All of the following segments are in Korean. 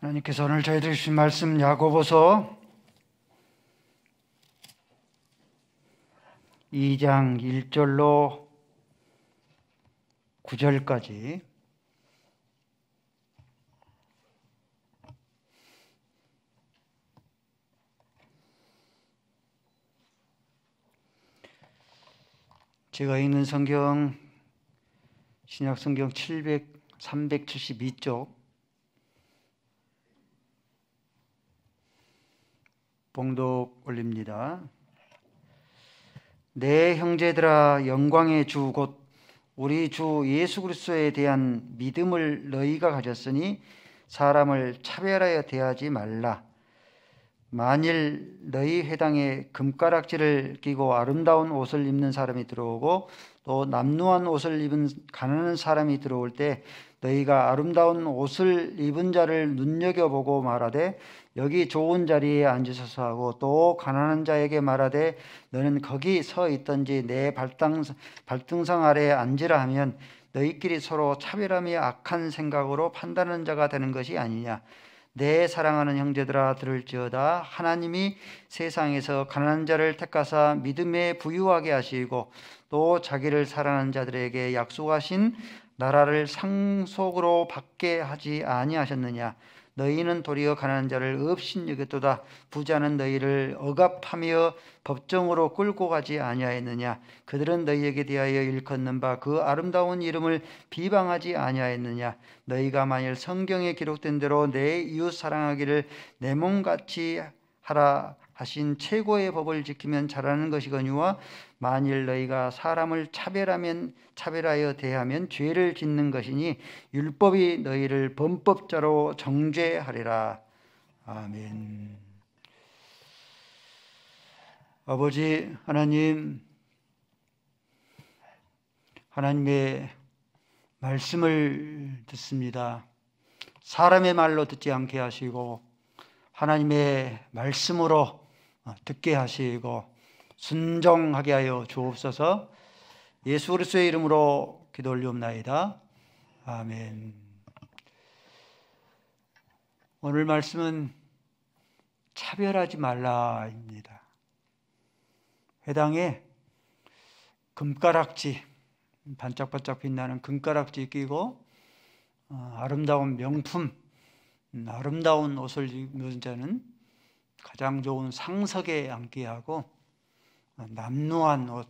하나님께서 오늘 저희들 주신 말씀 야고보서 2장 1절로 9절까지 제가 읽는 성경 신약 성경 372쪽 봉독 올립니다. 내 형제들아, 영광의 주 곧 우리 주 예수 그리스도에 대한 믿음을 너희가 가졌으니 사람을 차별하여 대하지 말라. 만일 너희 회당에 금가락지를 끼고 아름다운 옷을 입는 사람이 들어오고 또 남루한 옷을 입은 가난한 사람이 들어올 때 너희가 아름다운 옷을 입은 자를 눈여겨보고 말하되 여기 좋은 자리에 앉으소서 하고 또 가난한 자에게 말하되 너는 거기 서 있든지 내 발등상 아래에 앉으라 하면 너희끼리 서로 차별하며 악한 생각으로 판단하는 자가 되는 것이 아니냐. 내 사랑하는 형제들아, 들을지어다. 하나님이 세상에서 가난한 자를 택하사 믿음에 부유하게 하시고 또 자기를 사랑하는 자들에게 약속하신 나라를 상속으로 받게 하지 아니하셨느냐. 너희는 도리어 가난한 자를 업신여겼도다. 부자는 너희를 억압하며 법정으로 끌고 가지 아니하였느냐. 그들은 너희에게 대하여 일컫는 바 그 아름다운 이름을 비방하지 아니하였느냐. 너희가 만일 성경에 기록된 대로 내 이웃 사랑하기를 내 몸같이 하라 하신 최고의 법을 지키면 잘하는 것이거니와 만일 너희가 사람을 차별하여 대하면 죄를 짓는 것이니 율법이 너희를 범법자로 정죄하리라. 아멘. 아버지 하나님, 하나님의 말씀을 듣습니다. 사람의 말로 듣지 않게 하시고 하나님의 말씀으로 듣게 하시고 순종하게 하여 주옵소서. 예수 그리스도의 이름으로 기도 올리옵나이다. 아멘. 오늘 말씀은 차별하지 말라입니다. 회당에 금가락지, 반짝반짝 빛나는 금가락지 끼고 아름다운 명품, 아름다운 옷을 입는 자는 가장 좋은 상석에 앉게 하고 남루한 옷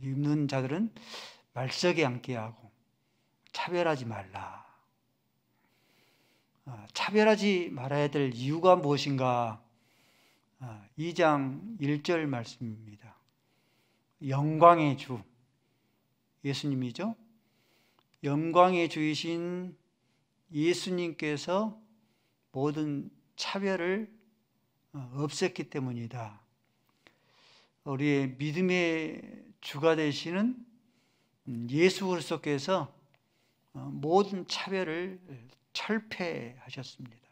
입는 자들은 말석에 앉게 하고 차별하지 말라. 차별하지 말아야 될 이유가 무엇인가? 2장 1절 말씀입니다. 영광의 주 예수님이죠. 영광의 주이신 예수님께서 모든 차별을 없앴기 때문이다. 우리의 믿음의 주가 되시는 예수 그리스도께서 모든 차별을 철폐하셨습니다.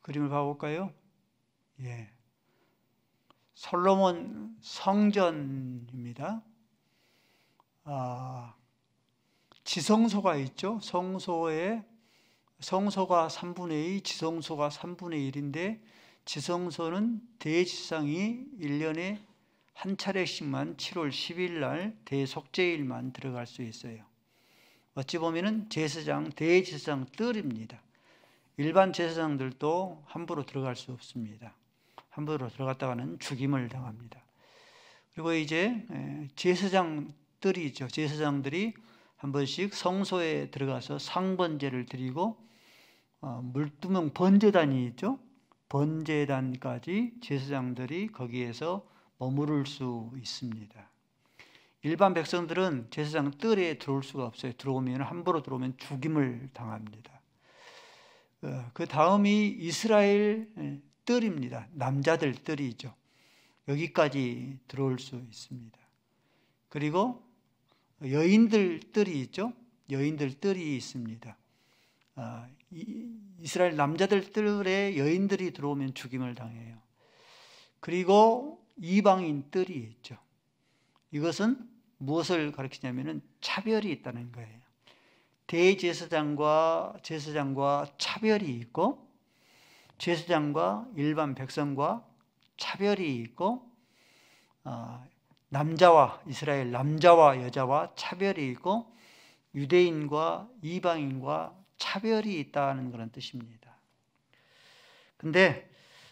그림을 봐볼까요? 예. 솔로몬 성전입니다. 지성소가 있죠. 성소가 3분의 2, 지성소가 3분의 1인데 지성소는 대지상이 1년에 한 차례씩만 7월 10일 날 대속죄일만 들어갈 수 있어요. 어찌 보면은 제사장, 대제사장 뜰입니다. 일반 제사장들도 함부로 들어갈 수 없습니다. 함부로 들어갔다가는 죽임을 당합니다. 그리고 이제 제사장 뜰이죠. 제사장들이 한 번씩 성소에 들어가서 상번제를 드리고 물두멍 번제단이 있죠. 번제단까지 제사장들이 거기에서 머무를 수 있습니다. 일반 백성들은 제사장 뜰에 들어올 수가 없어요. 함부로 들어오면 죽임을 당합니다. 그 다음이 이스라엘 뜰입니다. 남자들 뜰이죠. 여기까지 들어올 수 있습니다. 그리고 여인들 뜰이 있죠. 여인들 뜰이 있습니다. 이스라엘 남자들 뜰에 여인들이 들어오면 죽임을 당해요. 그리고 이방인 뜰이 있죠. 이것은 무엇을 가르치냐면 차별이 있다는 거예요. 대제사장과 제사장과 차별이 있고, 제사장과 일반 백성과 차별이 있고, 남자와 이스라엘 남자와 여자와 차별이 있고, 유대인과 이방인과 차별이 있다는 그런 뜻입니다. 근데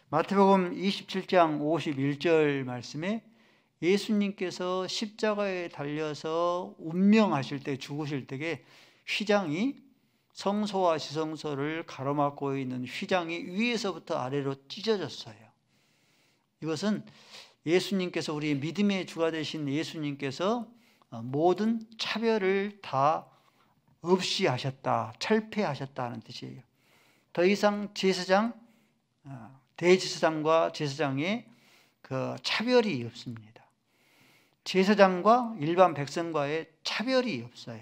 마태복음 27장 51절 말씀에 예수님께서 십자가에 달려서 운명하실 때, 죽으실 때에 휘장이, 성소와 지성소를 가로막고 있는 휘장이 위에서부터 아래로 찢어졌어요. 이것은 예수님께서, 우리 믿음의 주가 되신 예수님께서 모든 차별을 다 없이 하셨다, 철폐하셨다는 뜻이에요. 더 이상 제사장, 대제사장과 제사장의 그 차별이 없습니다. 제사장과 일반 백성과의 차별이 없어요.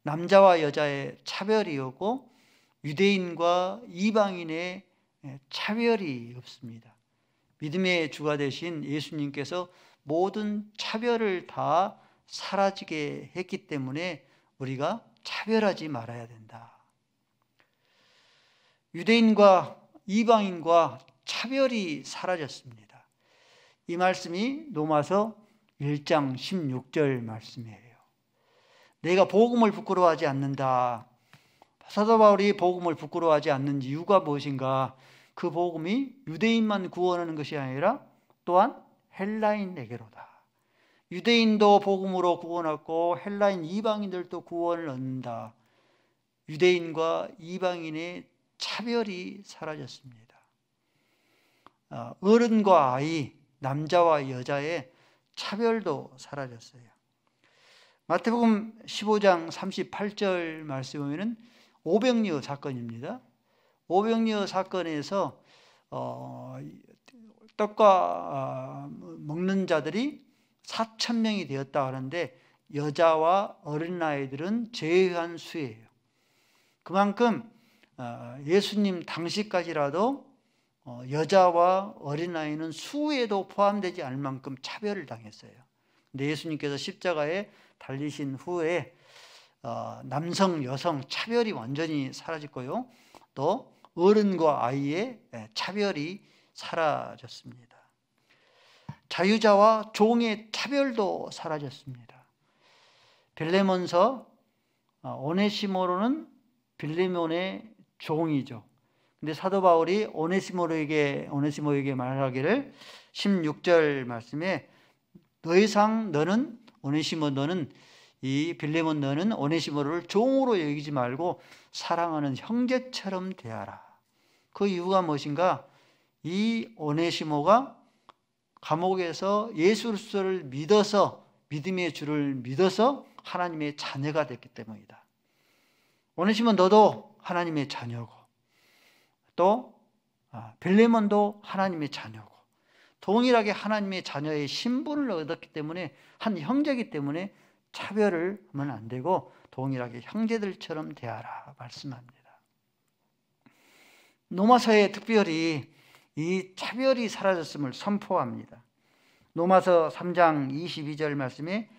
남자와 여자의 차별이 없고, 유대인과 이방인의 차별이 없습니다. 믿음의 주가 되신 예수님께서 모든 차별을 다 사라지게 했기 때문에 우리가 차별하지 말아야 된다. 유대인과 이방인과 차별이 사라졌습니다. 이 말씀이 로마서 1장 16절 말씀이에요. 내가 복음을 부끄러워하지 않는다. 사도 바울이 복음을 부끄러워하지 않는 이유가 무엇인가? 그 복음이 유대인만 구원하는 것이 아니라 또한 헬라인에게로다. 유대인도 복음으로 구원받고 헬라인 이방인들도 구원을 얻는다. 유대인과 이방인의 차별이 사라졌습니다. 어른과 아이, 남자와 여자의 차별도 사라졌어요. 마태복음 15장 38절 말씀에 보면 오병이어 사건입니다. 오병이어 사건에서 떡과 먹는 자들이 4,000명이 되었다 하는데 여자와 어린아이들은 제외한 수예요. 그만큼 예수님 당시까지라도 여자와 어린아이는 수에도 포함되지 않을 만큼 차별을 당했어요. 근데 예수님께서 십자가에 달리신 후에 남성, 여성 차별이 완전히 사라졌고요. 또 어른과 아이의 차별이 사라졌습니다. 자유자와 종의 차별도 사라졌습니다. 빌레몬서 오네시모로는 빌레몬의 종이죠. 근데 사도 바울이 오네시모에게 말하기를 16절 말씀에 더 이상 너는 오네시모, 너는 이 빌레몬, 너는 오네시모를 종으로 여기지 말고 사랑하는 형제처럼 대하라. 그 이유가 무엇인가? 이 오네시모가 감옥에서 예수 그리스도를 믿어서, 믿음의 주를 믿어서 하나님의 자녀가 됐기 때문이다. 오네시모 너도 하나님의 자녀고, 또 빌레몬도 하나님의 자녀고, 동일하게 하나님의 자녀의 신분을 얻었기 때문에, 한 형제이기 때문에 차별을 하면 안 되고 동일하게 형제들처럼 대하라 말씀합니다. 로마서에 특별히 이 차별이 사라졌음을 선포합니다. 로마서 3장 22절 말씀에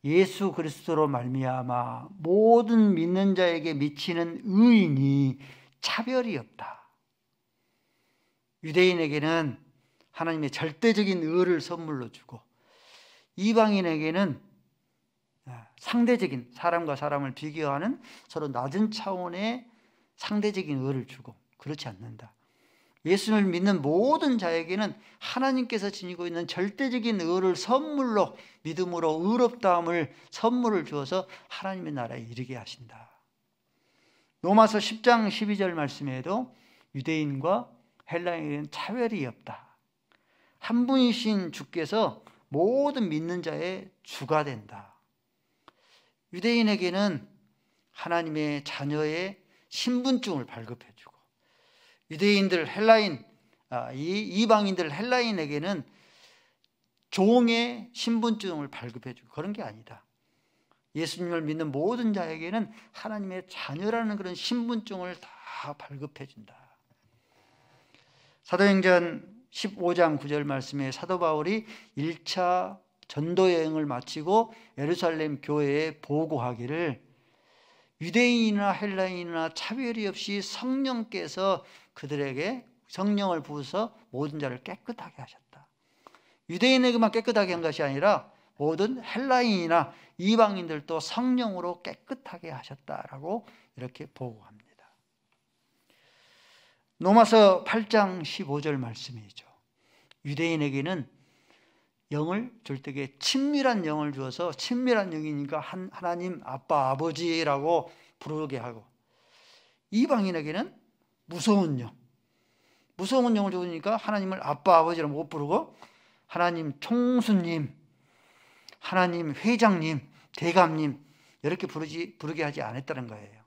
예수 그리스도로 말미암아 모든 믿는 자에게 미치는 의인이 차별이 없다. 유대인에게는 하나님의 절대적인 의를 선물로 주고, 이방인에게는 상대적인, 사람과 사람을 비교하는 서로 낮은 차원의 상대적인 의를 주고, 그렇지 않는다. 예수를 믿는 모든 자에게는 하나님께서 지니고 있는 절대적인 의를 선물로, 믿음으로 의롭다함을 선물을 주어서 하나님의 나라에 이르게 하신다. 로마서 10장 12절 말씀에도 유대인과 헬라인에게는 차별이 없다. 한 분이신 주께서 모든 믿는 자의 주가 된다. 유대인에게는 하나님의 자녀의 신분증을 발급해주고, 유대인들, 헬라인, 이방인들, 헬라인에게는 종의 신분증을 발급해주고, 그런 게 아니다. 예수님을 믿는 모든 자에게는 하나님의 자녀라는 그런 신분증을 다 발급해준다. 사도행전 15장 9절 말씀에 사도 바울이 1차 전도 여행을 마치고 예루살렘 교회에 보고하기를 유대인이나 헬라인이나 차별이 없이 성령께서 그들에게 성령을 부어서 모든 자를 깨끗하게 하셨다. 유대인에게만 깨끗하게 한 것이 아니라 모든 헬라인이나 이방인들도 성령으로 깨끗하게 하셨다라고 이렇게 보고합니다. 로마서 8장 15절 말씀이죠. 유대인에게는 영을 줄 때에 친밀한 영을 주어서, 친밀한 영이니까 하나님 아빠 아버지라고 부르게 하고, 이방인에게는 무서운 영을 주니까 하나님을 아빠 아버지라고 못 부르고 하나님 총수님, 하나님 회장님, 대감님 이렇게 부르게 하지 않았다는 거예요.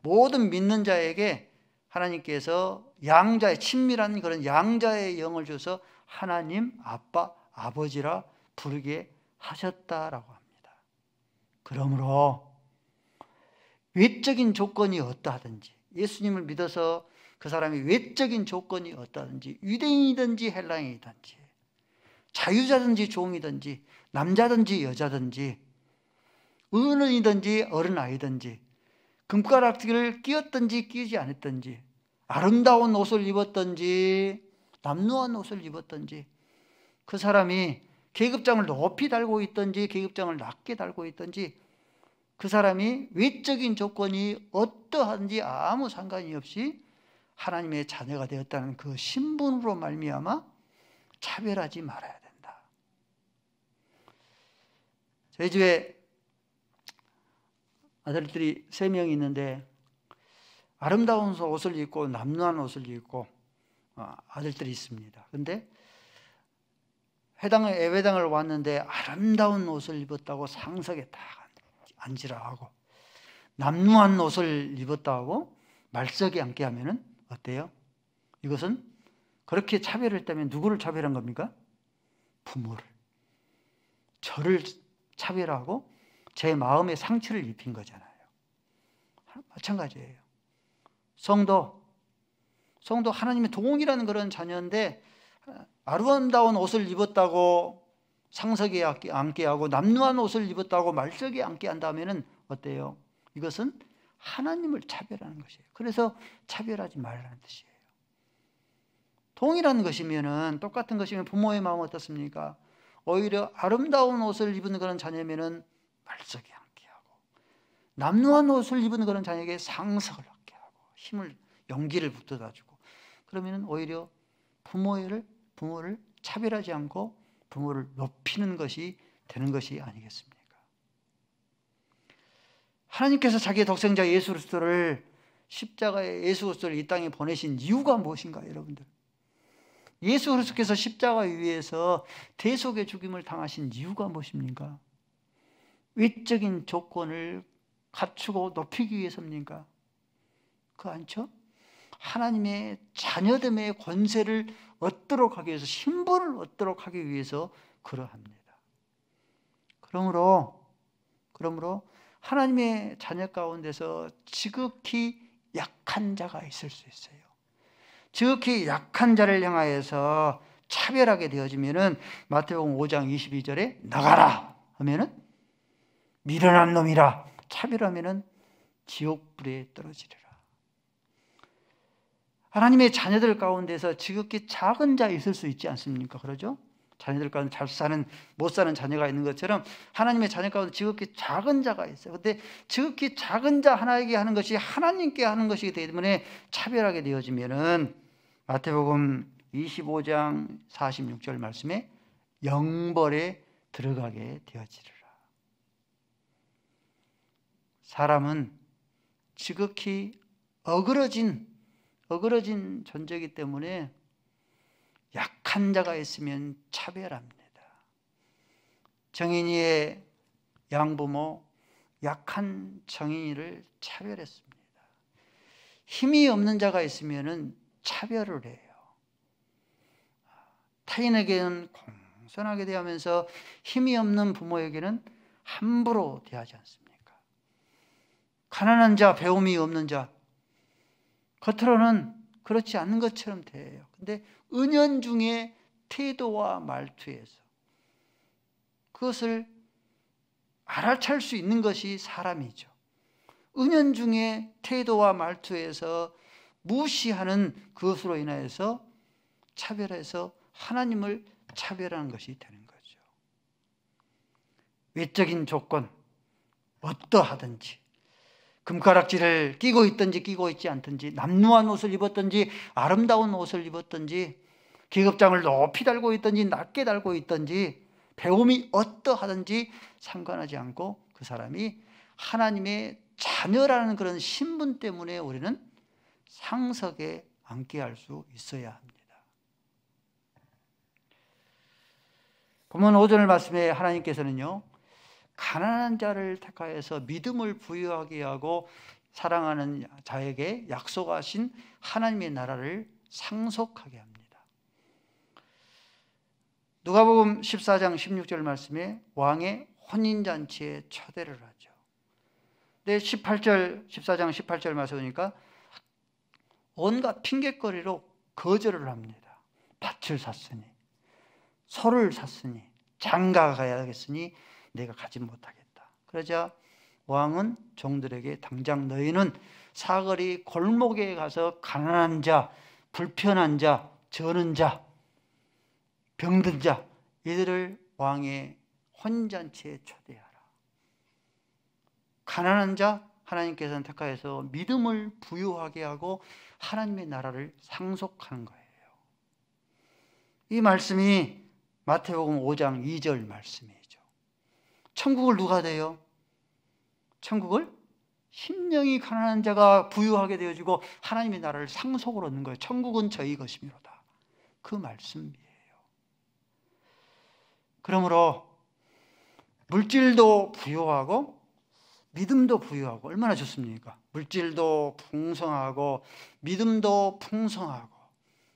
모든 믿는 자에게 하나님께서 양자의 친밀한 그런 양자의 영을 줘서 하나님 아빠 아버지라 부르게 하셨다라고 합니다. 그러므로 외적인 조건이 어떠하든지, 예수님을 믿어서 그 사람이 외적인 조건이 어떠하든지, 유대인이든지 헬라인이든지, 자유자든지 종이든지, 남자든지 여자든지, 어른이든지 어른아이든지, 금가락지를 끼었든지 끼지 않았든지, 아름다운 옷을 입었든지 남루한 옷을 입었든지, 그 사람이 계급장을 높이 달고 있든지 계급장을 낮게 달고 있든지, 그 사람이 외적인 조건이 어떠한지 아무 상관이 없이 하나님의 자녀가 되었다는 그 신분으로 말미암아 차별하지 말아야 된다. 저희 집에 아들들이 3명이 있는데 아름다운 옷을 입고 남루한 옷을 입고 아들들이 있습니다. 그런데 예배당을 왔는데 아름다운 옷을 입었다고 상석에 딱 앉으라 하고, 남루한 옷을 입었다고 말석에 앉게 하면은 어때요? 이것은 그렇게 차별을 했다면 누구를 차별한 겁니까? 부모를, 저를 차별하고 제 마음에 상처를 입힌 거잖아요. 마찬가지예요. 성도 하나님의 동이라는 그런 자녀인데 아름다운 옷을 입었다고 상석에 앉게 하고 남루한 옷을 입었다고 말석에 앉게 한다면 어때요? 이것은 하나님을 차별하는 것이에요. 그래서 차별하지 말라는 뜻이에요. 동일한 것이면은, 똑같은 것이면 부모의 마음은 어떻습니까? 오히려 아름다운 옷을 입은 그런 자녀면은 말석에 앉게 하고, 남루한 옷을 입은 그런 자녀에게 상석을 얻게 하고 용기를 북돋아주고, 그러면은 오히려 부모를 차별하지 않고 부모를 높이는 것이 되는 것이 아니겠습니까? 하나님께서 자기의 독생자 예수 그리스도를, 십자가의 예수 그리스도를 이 땅에 보내신 이유가 무엇인가, 여러분들? 예수 그리스도께서 십자가 위에서 대속의 죽임을 당하신 이유가 무엇입니까? 외적인 조건을 갖추고 높이기 위해서입니까? 그거 아니죠? 하나님의 자녀됨의 권세를 얻도록 하기 위해서, 신분을 얻도록 하기 위해서 그러합니다. 그러므로 하나님의 자녀 가운데서 지극히 약한 자가 있을 수 있어요. 지극히 약한 자를 향하여서 차별하게 되어지면은 마태복음 5장 22절에 나가라 하면은 미련한 놈이라 차별하면은 지옥불에 떨어지리라. 하나님의 자녀들 가운데서 지극히 작은 자 있을 수 있지 않습니까? 그러죠? 자녀들 가운데 못 사는 자녀가 있는 것처럼 하나님의 자녀 가운데 지극히 작은 자가 있어요. 그런데 지극히 작은 자 하나에게 하는 것이 하나님께 하는 것이기 때문에 차별하게 되어지면은 마태복음 25장 46절 말씀에 영벌에 들어가게 되어지리라. 사람은 지극히 어그러진 존재이기 때문에 약한 자가 있으면 차별합니다. 정인이의 양부모 약한 정인이를 차별했습니다. 힘이 없는 자가 있으면 차별을 해요. 타인에게는 공손하게 대하면서 힘이 없는 부모에게는 함부로 대하지 않습니까? 가난한 자, 배움이 없는 자, 겉으로는 그렇지 않는 것처럼 대해요. 근데 은연중에 태도와 말투에서 그것을 알아챌 수 있는 것이 사람이죠. 은연중에 태도와 말투에서 무시하는 그것으로 인하여서 차별해서 하나님을 차별하는 것이 되는 거죠. 외적인 조건, 어떠하든지, 금가락지를 끼고 있든지 끼고 있지 않든지, 남루한 옷을 입었든지 아름다운 옷을 입었든지, 계급장을 높이 달고 있든지 낮게 달고 있든지, 배움이 어떠하든지 상관하지 않고 그 사람이 하나님의 자녀라는 그런 신분 때문에 우리는 상석에 앉게 할 수 있어야 합니다. 본문 5절 말씀에 하나님께서는요, 가난한 자를 택하여서 믿음을 부여하게 하고 사랑하는 자에게 약속하신 하나님의 나라를 상속하게 합니다. 누가복음 14장 16절 말씀에 왕의 혼인잔치에 초대를 하죠. 근데 14장 18절 말씀에 보니까 온갖 핑곗거리로 거절을 합니다. 밭을 샀으니, 소를 샀으니, 장가 가야겠으니 내가 가지 못하겠다. 그러자 왕은 종들에게 당장 너희는 사거리 골목에 가서 가난한 자, 불편한 자, 저는 자, 병든 자, 이들을 왕의 혼잔치에 초대하라. 가난한 자 하나님께서는 택하여서 믿음을 부유하게 하고 하나님의 나라를 상속하는 거예요. 이 말씀이 마태복음 5장 2절 말씀이죠. 천국을 누가 돼요? 천국을 심령이 가난한 자가 부유하게 되어지고 하나님의 나라를 상속을 얻는 거예요. 천국은 저희 것이미로다. 그 말씀이에요. 그러므로 물질도 부유하고 믿음도 부유하고 얼마나 좋습니까? 물질도 풍성하고 믿음도 풍성하고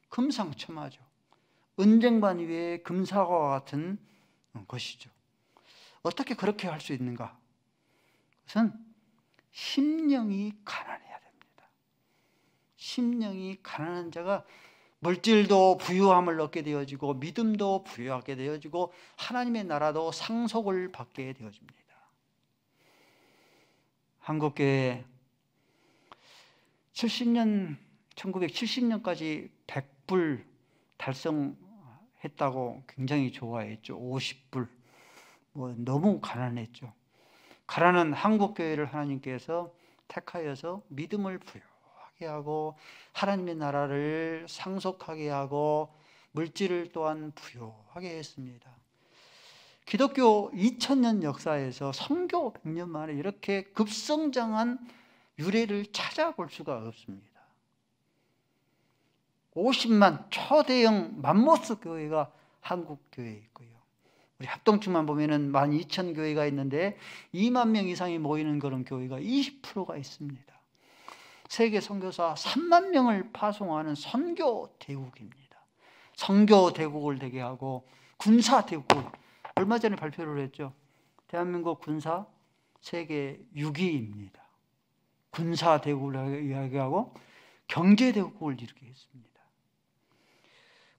금상첨화죠. 은쟁반 위에 금사과 같은 것이죠. 어떻게 그렇게 할 수 있는가? 그것은 심령이 가난해야 됩니다. 심령이 가난한 자가 물질도 부유함을 얻게 되어지고 믿음도 부유하게 되어지고 하나님의 나라도 상속을 받게 되어집니다. 한국교회 1970년까지 100불 달성했다고 굉장히 좋아했죠. 50불. 너무 가난했죠. 가난한 한국교회를 하나님께서 택하여서 믿음을 부유하게 하고 하나님의 나라를 상속하게 하고 물질을 또한 부유하게 했습니다. 기독교 2000년 역사에서 선교 100년 만에 이렇게 급성장한 유래를 찾아볼 수가 없습니다. 50만 초대형 맘모스 교회가 한국 교회에 있고요. 우리 합동층만 보면은 12,000교회가 있는데 2만 명 이상이 모이는 그런 교회가 20%가 있습니다. 세계 선교사 3만 명을 파송하는 선교 대국입니다. 선교 대국을 되게 하고 군사 대국을 얼마 전에 발표를 했죠. 대한민국 군사 세계 6위입니다. 군사 대국을 이야기하고 경제 대국을 이루게 했습니다.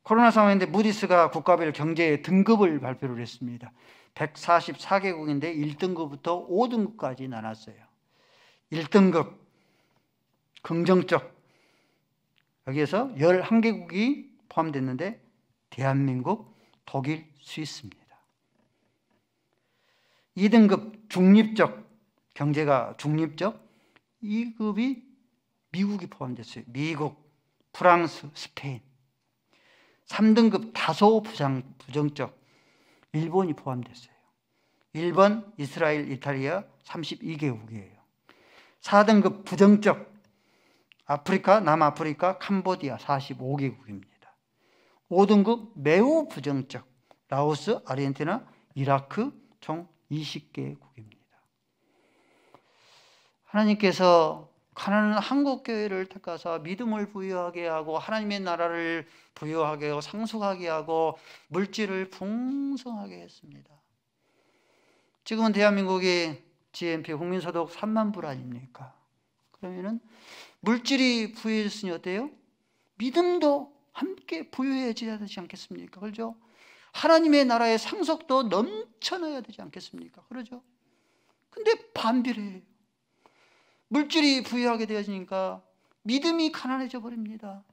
코로나 상황인데 무디스가 국가별 경제 등급을 발표를 했습니다. 144개국인데 1등급부터 5등급까지 나눴어요. 1등급 긍정적, 여기에서 11개국이 포함됐는데 대한민국, 독일, 스위스입니다. 2등급 중립적, 경제가 중립적, 2급이 미국이 포함됐어요. 미국, 프랑스, 스페인. 3등급 다소 부정적, 일본이 포함됐어요. 일본, 이스라엘, 이탈리아 32개국이에요. 4등급 부정적, 아프리카, 남아프리카, 캄보디아 45개국입니다. 5등급 매우 부정적, 라오스, 아르헨티나, 이라크 총 20개국입니다. 하나님께서 가난한 한국교회를 택하사 믿음을 부유하게 하고 하나님의 나라를 부유하게 하고 상속하게 하고 물질을 풍성하게 했습니다. 지금은 대한민국이 GNP 국민소득 3만 불 아닙니까? 그러면은 물질이 부유해졌으니 어때요? 믿음도 함께 부유해져야 되지 않겠습니까? 그렇죠? 하나님의 나라의 상속도 넘쳐나야 되지 않겠습니까? 그렇죠? 근데 반비례해요. 물질이 부유하게 되어지니까 믿음이 가난해져 버립니다.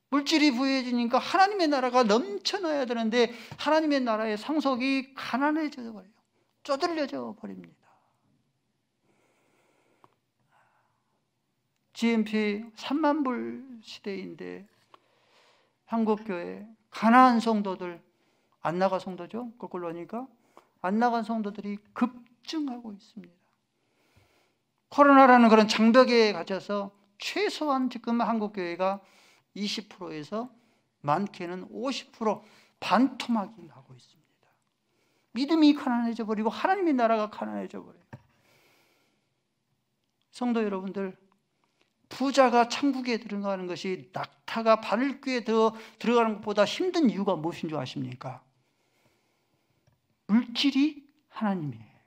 물질이 부유해지니까 하나님의 나라가 넘쳐나야 되는데 하나님의 나라의 상속이 가난해져 버려요. 쪼들려져 버립니다. GMP 3만 불 시대인데 한국교회 가난한 성도들, 안 나간 성도죠? 거꾸로 하니까 안 나간 성도들이 급증하고 있습니다. 코로나라는 그런 장벽에 갇혀서 최소한 지금 한국교회가 20%에서 많게는 50% 반토막이 나고 있습니다. 믿음이 가난해져 버리고 하나님의 나라가 가난해져 버려요. 성도 여러분들, 부자가 천국에 들어가는 것이 낙타가 바늘귀에 들어가는 것보다 힘든 이유가 무엇인 줄 아십니까? 물질이 하나님이에요.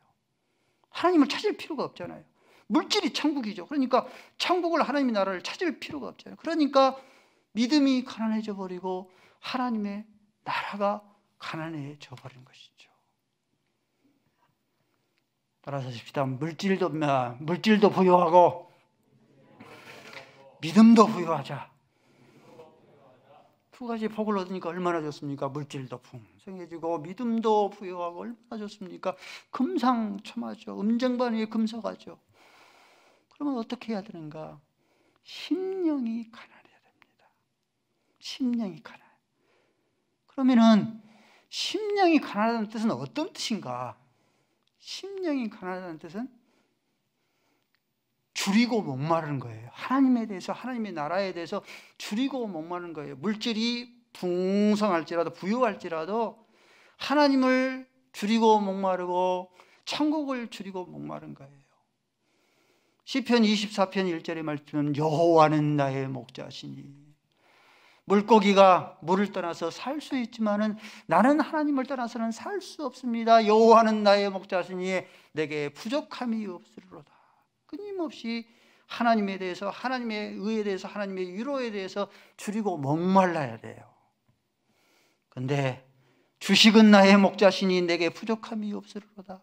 하나님을 찾을 필요가 없잖아요. 물질이 천국이죠. 그러니까 천국을, 하나님의 나라를 찾을 필요가 없잖아요. 그러니까 믿음이 가난해져 버리고 하나님의 나라가 가난해져 버린 것이죠. 따라서 하십시다. 물질도 부여하고 믿음도 부여하자. 두 가지 복을 얻으니까 얼마나 좋습니까? 물질도 풍성해지고 믿음도 부여하고 얼마나 좋습니까? 금상첨화죠. 음쟁반 위에 금서가죠. 그러면 어떻게 해야 되는가? 심령이 가난해야 됩니다. 심령이 가난. 그러면은 심령이 가난하다는 뜻은 어떤 뜻인가? 심령이 가난하다는 뜻은 줄이고 목마르는 거예요. 하나님에 대해서, 하나님의 나라에 대해서 줄이고 목마르는 거예요. 물질이 풍성할지라도, 부유할지라도 하나님을 줄이고 목마르고 천국을 줄이고 목마른 거예요. 시편 24편 1절의 말씀은 여호와는 나의 목자시니, 물고기가 물을 떠나서 살 수 있지만은 나는 하나님을 떠나서는 살 수 없습니다. 여호와는 나의 목자시니 내게 부족함이 없으리로다. 끊임없이 하나님에 대해서, 하나님의 의에 대해서, 하나님의 위로에 대해서 줄이고 목말라야 돼요. 그런데 주식은 나의 목자시니 내게 부족함이 없으리로다.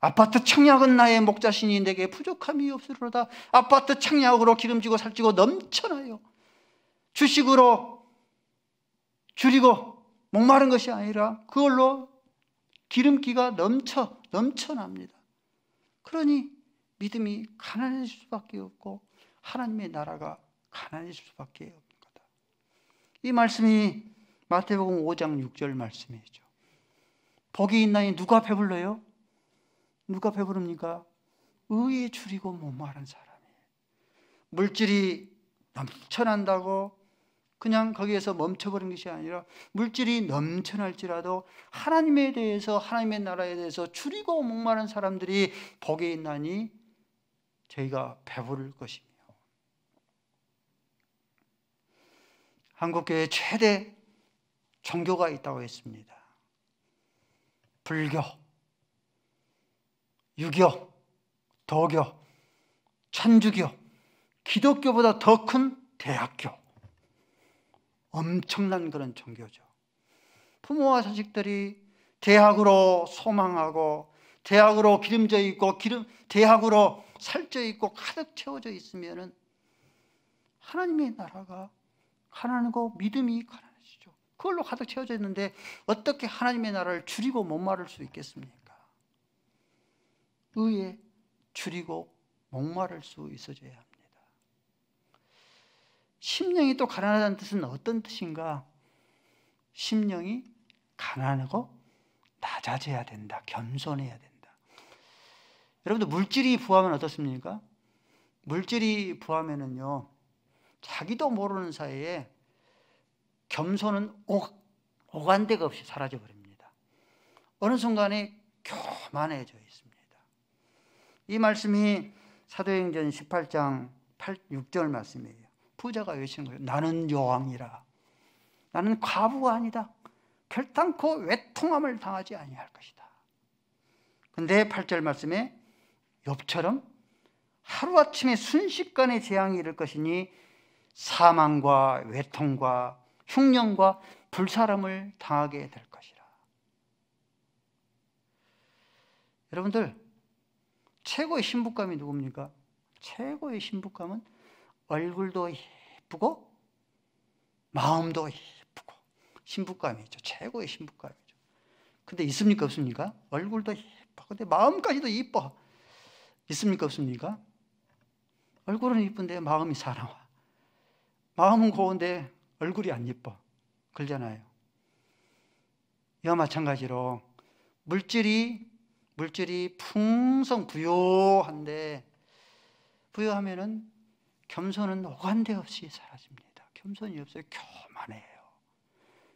아파트 청약은 나의 목자시니 내게 부족함이 없으리로다. 아파트 청약으로 기름지고 살찌고 넘쳐나요. 주식으로 줄이고 목마른 것이 아니라 그걸로 기름기가 넘쳐납니다. 그러니 믿음이 가난해질 수밖에 없고 하나님의 나라가 가난해질 수밖에 없는 거다. 이 말씀이 마태복음 5장 6절 말씀이죠. 복이 있나니 누가 배불러요? 누가 배부릅니까? 의에 줄이고 목마른 사람이에요. 물질이 넘쳐난다고 그냥 거기에서 멈춰버린 것이 아니라 물질이 넘쳐날지라도 하나님에 대해서, 하나님의 나라에 대해서 줄이고 목마른 사람들이 복이 있나니 저희가 배부를 것이며. 한국교회 최대 종교가 있다고 했습니다. 불교, 유교, 도교, 천주교, 기독교보다 더 큰 대학교. 엄청난 그런 종교죠. 부모와 자식들이 대학으로 소망하고 대학으로 기름져 있고 대학으로 살쪄 있고 가득 채워져 있으면은 하나님의 나라가 가난하고 믿음이 가난해지죠. 그걸로 가득 채워져 있는데 어떻게 하나님의 나라를 줄이고 목마를 수 있겠습니까? 의에 줄이고 목마를 수 있어져야 합니다. 심령이 또 가난하다는 뜻은 어떤 뜻인가? 심령이 가난하고 낮아져야 된다. 겸손해야 된다. 여러분들 물질이 부하면 어떻습니까? 물질이 부하면은요, 자기도 모르는 사이에 겸손은 오간데가 없이 사라져 버립니다. 어느 순간에 교만해져 있습니다. 이 말씀이 사도행전 18장 6절 말씀이에요. 부자가 외치는 거예요. 나는 여왕이라. 나는 과부가 아니다. 결단코 외통함을 당하지 아니할 것이다. 그런데 8절 말씀에 욥처럼 하루아침에 순식간에 재앙이 이를 것이니 사망과 외통과 흉년과 불사람을 당하게 될 것이라. 여러분들, 최고의 신부감이 누굽니까? 최고의 신부감은 얼굴도 예쁘고 마음도 예쁘고 신부감이죠. 최고의 신부감이죠. 근데 있습니까 없습니까? 얼굴도 예뻐. 근데 마음까지도 예뻐. 있습니까 없습니까? 얼굴은 예쁜데 마음이 사나워. 마음은 고운데 얼굴이 안 예뻐. 그러잖아요. 이와 마찬가지로 물질이 풍성 부요한데, 부요하면은 겸손은 오간데 없이 사라집니다. 겸손이 없어요. 교만해요.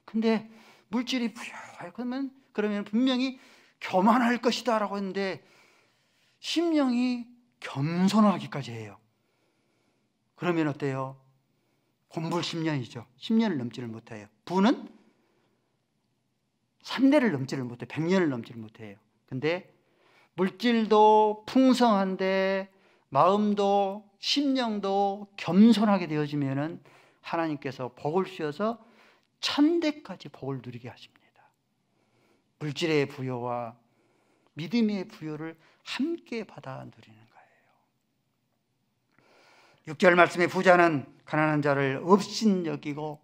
근데 물질이 부요해. 그러면 분명히 교만할 것이다 라고 했는데 심령이 겸손하기까지 해요. 그러면 어때요? 곤불 10년이죠. 10년을 넘지를 못해요. 부는 3대를 넘지를 못해요. 100년을 넘지를 못해요. 근데 물질도 풍성한데 마음도 심령도 겸손하게 되어지면은 하나님께서 복을 주셔서 천대까지 복을 누리게 하십니다. 물질의 부요와 믿음의 부요를 함께 받아 누리는 거예요. 6절 말씀에 부자는 가난한 자를 업신여기고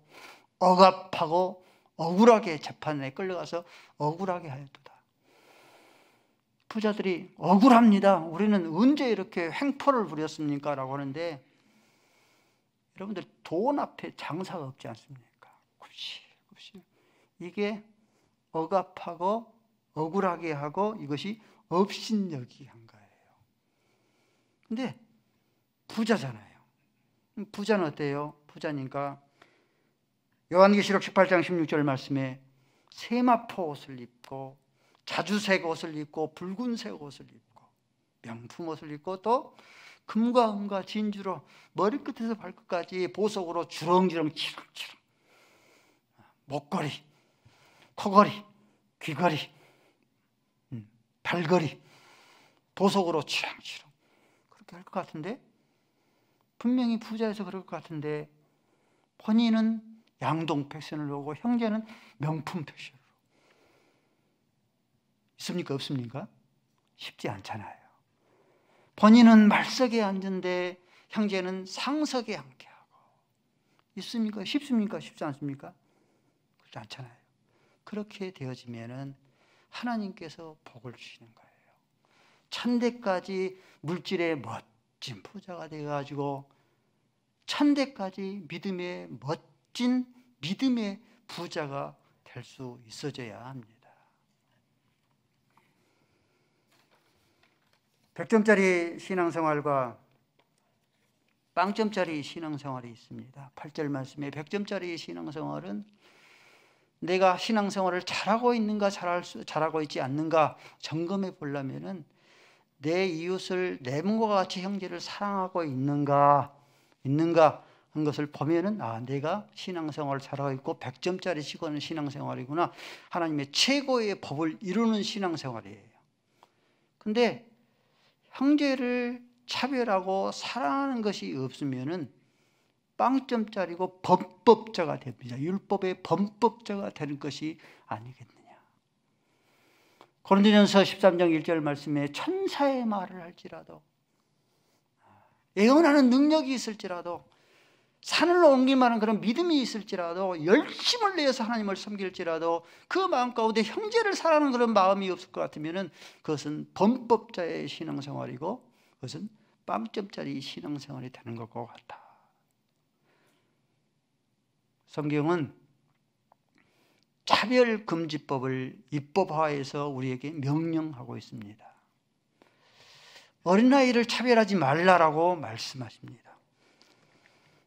억압하고 억울하게 재판에 끌려가서 억울하게 하였도다. 부자들이 억울합니다. 우리는 언제 이렇게 횡포를 부렸습니까? 라고 하는데, 여러분들 돈 앞에 장사가 없지 않습니까? 굽실굽실. 이게 억압하고 억울하게 하고 이것이 업신여기게 한 거예요. 근데 부자잖아요. 부자는 어때요? 부자니까 요한계시록 18장 16절 말씀에 세마포 옷을 입고 자주색 옷을 입고 붉은색 옷을 입고 명품 옷을 입고 또 금과 은과 진주로 머리끝에서 발끝까지 보석으로 주렁주렁 치렁치렁, 목걸이, 코걸이, 귀걸이, 발걸이 보석으로 치렁치렁 그렇게 할 것 같은데, 분명히 부자여서 그럴 것 같은데 본인은 양동 패션을 오고 형제는 명품 패션으로. 있습니까 없습니까? 쉽지 않잖아요. 본인은 말석에 앉은데 형제는 상석에 앉게 하고. 있습니까? 쉽습니까? 쉽지 않습니까? 그렇지 않잖아요. 그렇게 되어지면은 하나님께서 복을 주시는 거예요. 천대까지 물질의 멋진 부자가 되어가지고 천대까지 믿음의 멋진 믿음의 부자가 될 수 있어져야 합니다. 100점짜리 신앙생활과 빵점짜리 신앙생활이 있습니다. 8절 말씀에 100점짜리 신앙생활은 내가 신앙생활을 잘하고 있는가 잘하고 있지 않는가 점검해 보려면은 내 이웃을 내 몸과 같이 형제를 사랑하고 있는가 한 것을 보면은 내가 신앙생활을 잘하고 있고 100점짜리 시고는 신앙생활이구나. 하나님의 최고의 법을 이루는 신앙생활이에요. 근데 형제를 차별하고 사랑하는 것이 없으면은 빵점짜리고 범법자가 됩니다. 율법의 범법자가 되는 것이 아니겠느냐. 고린도전서 13장 1절 말씀에 천사의 말을 할지라도 예언하는 능력이 있을지라도 산을 옮길 만한 그런 믿음이 있을지라도 열심을 내어서 하나님을 섬길지라도 그 마음 가운데 형제를 사랑하는 그런 마음이 없을 것 같으면 그것은 범법자의 신앙생활이고 그것은 빵점짜리 신앙생활이 되는 것과 같다. 성경은 차별금지법을 입법화해서 우리에게 명령하고 있습니다. 어린아이를 차별하지 말라라고 말씀하십니다.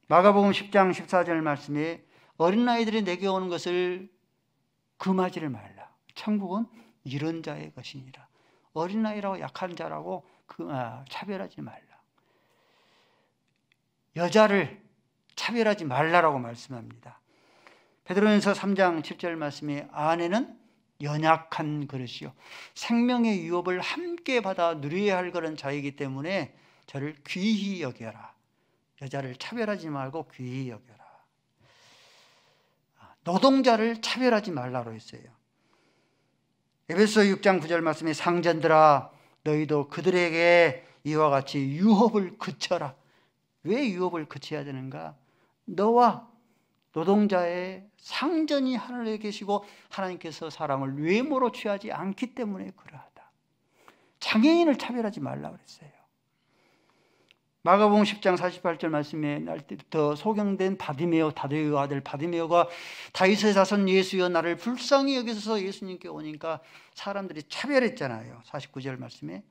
마가복음 10장 14절 말씀에 어린아이들이 내게 오는 것을 금하지를 말라. 천국은 이런 자의 것이니라. 어린아이라고 약한 자라고 차별하지 말라. 여자를 차별하지 말라라고 말씀합니다. 베드로전서 3장 7절 말씀에 아내는 연약한 그릇이요 생명의 유업을 함께 받아 누려야 할 그런 자이기 때문에 저를 귀히 여겨라. 여자를 차별하지 말고 귀히 여겨라. 노동자를 차별하지 말라고 했어요. 에베소 6장 9절 말씀에 상전들아 너희도 그들에게 이와 같이 유업을 그쳐라. 왜 유업을 그쳐야 되는가? 너와 노동자의 상전이 하늘에 계시고 하나님께서 사람을 외모로 취하지 않기 때문에 그러하다. 장애인을 차별하지 말라고 그랬어요. 마가복음 10장 48절 말씀에 날 때부터 소경된 바디메오, 다데의 아들 바디메오가 다윗의 자손 예수여 나를 불쌍히 여기소서 예수님께 오니까 사람들이 차별했잖아요. 49절 말씀에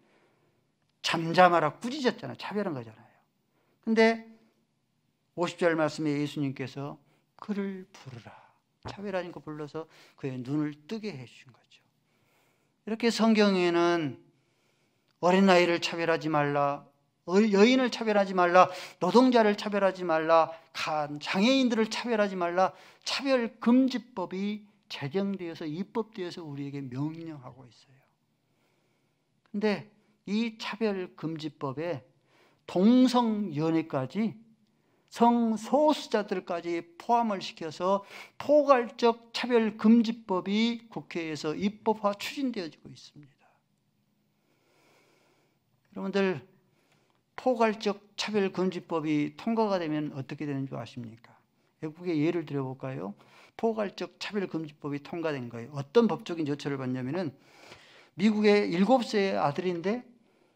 잠잠하라 꾸짖었잖아요. 차별한 거잖아요. 근데 50절 말씀에 예수님께서 그를 부르라. 차별하니까 불러서 그의 눈을 뜨게 해주신 거죠. 이렇게 성경에는 어린아이를 차별하지 말라, 여인을 차별하지 말라, 노동자를 차별하지 말라, 장애인들을 차별하지 말라, 차별금지법이 제정되어서 입법되어서 우리에게 명령하고 있어요. 근데 이 차별금지법에 동성연애까지 성소수자들까지 포함을 시켜서 포괄적 차별금지법이 국회에서 입법화 추진되어지고 있습니다. 여러분들 포괄적 차별금지법이 통과가 되면 어떻게 되는 줄 아십니까? 외국의 예를 들어볼까요? 포괄적 차별금지법이 통과된 거예요. 어떤 법적인 조처를 받냐면은 미국의 7세의 아들인데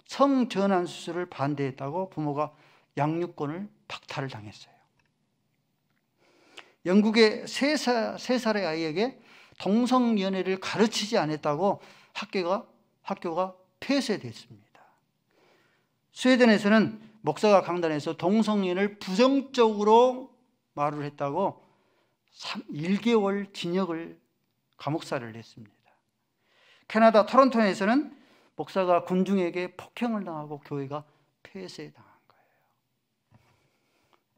성전환 수술을 반대했다고 부모가 양육권을 박탈을 당했어요. 영국의 3살의 아이에게 동성연애를 가르치지 않았다고 학교가 폐쇄됐습니다. 스웨덴에서는 목사가 강단에서 동성연애를 부정적으로 말을 했다고 1개월 징역을 감옥살이를 했습니다. 캐나다 토론토에서는 목사가 군중에게 폭행을 당하고 교회가 폐쇄당한 거예요.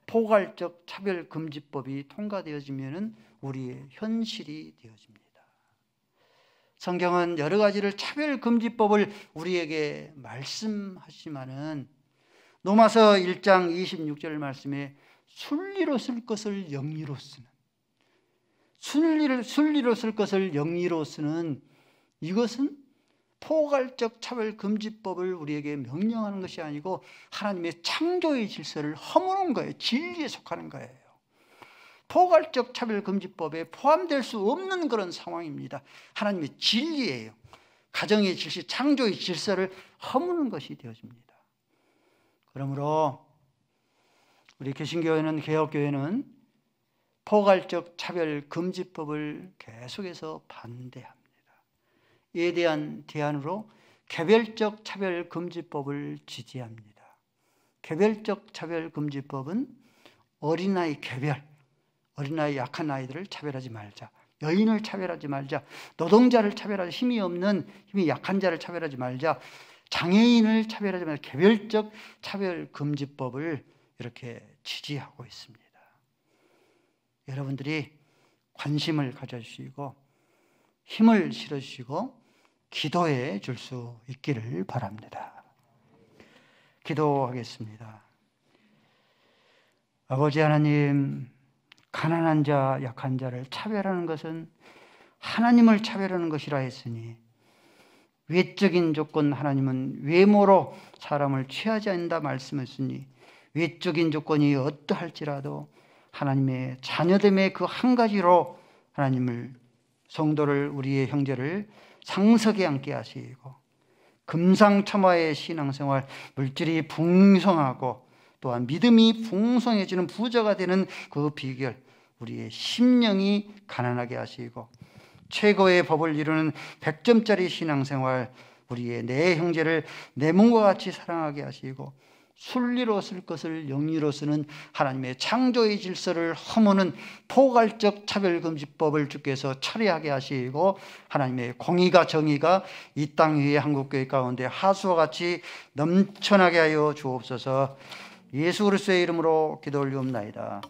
포괄적 차별금지법이 통과되어지면 우리의 현실이 되어집니다. 성경은 여러 가지를 차별금지법을 우리에게 말씀하시지만은 로마서 1장 26절 말씀에 순리로 쓸 것을 영리로 쓰는, 순리로 쓸 것을 영리로 쓰는, 이것은 포괄적 차별금지법을 우리에게 명령하는 것이 아니고 하나님의 창조의 질서를 허무는 거예요. 진리에 속하는 거예요. 포괄적 차별금지법에 포함될 수 없는 그런 상황입니다. 하나님의 진리예요. 가정의 질서, 창조의 질서를 허무는 것이 되어집니다. 그러므로 우리 개신교회는, 개혁교회는 포괄적 차별금지법을 계속해서 반대합니다. 이에 대한 대안으로 개별적 차별금지법을 지지합니다. 개별적 차별금지법은 어린아이 개별, 어린아이 약한 아이들을 차별하지 말자, 여인을 차별하지 말자, 노동자를 차별하지, 힘이 약한 자를 차별하지 말자, 장애인을 차별하지 말자, 개별적 차별금지법을 이렇게 지지하고 있습니다. 여러분들이 관심을 가져주시고 힘을 실어주시고 기도해 줄 수 있기를 바랍니다. 기도하겠습니다. 아버지 하나님, 가난한 자, 약한 자를 차별하는 것은 하나님을 차별하는 것이라 했으니 외적인 조건, 하나님은 외모로 사람을 취하지 않는다 말씀했으니 외적인 조건이 어떠할지라도 하나님의 자녀됨의 그 한 가지로 하나님을, 성도를, 우리의 형제를 상석에 앉게 하시고 금상첨화의 신앙생활, 물질이 풍성하고 또한 믿음이 풍성해지는 부자가 되는 그 비결, 우리의 심령이 가난하게 하시고 최고의 법을 이루는 100점짜리 신앙생활, 우리의 내 형제를 내 몸과 같이 사랑하게 하시고 순리로 쓸 것을 영리로 쓰는 하나님의 창조의 질서를 허무는 포괄적 차별금지법을 주께서 철회하게 하시고 하나님의 공의가, 정의가 이 땅 위에 한국교회 가운데 하수와 같이 넘쳐나게 하여 주옵소서. 예수 그리스도의 이름으로 기도 올리옵나이다.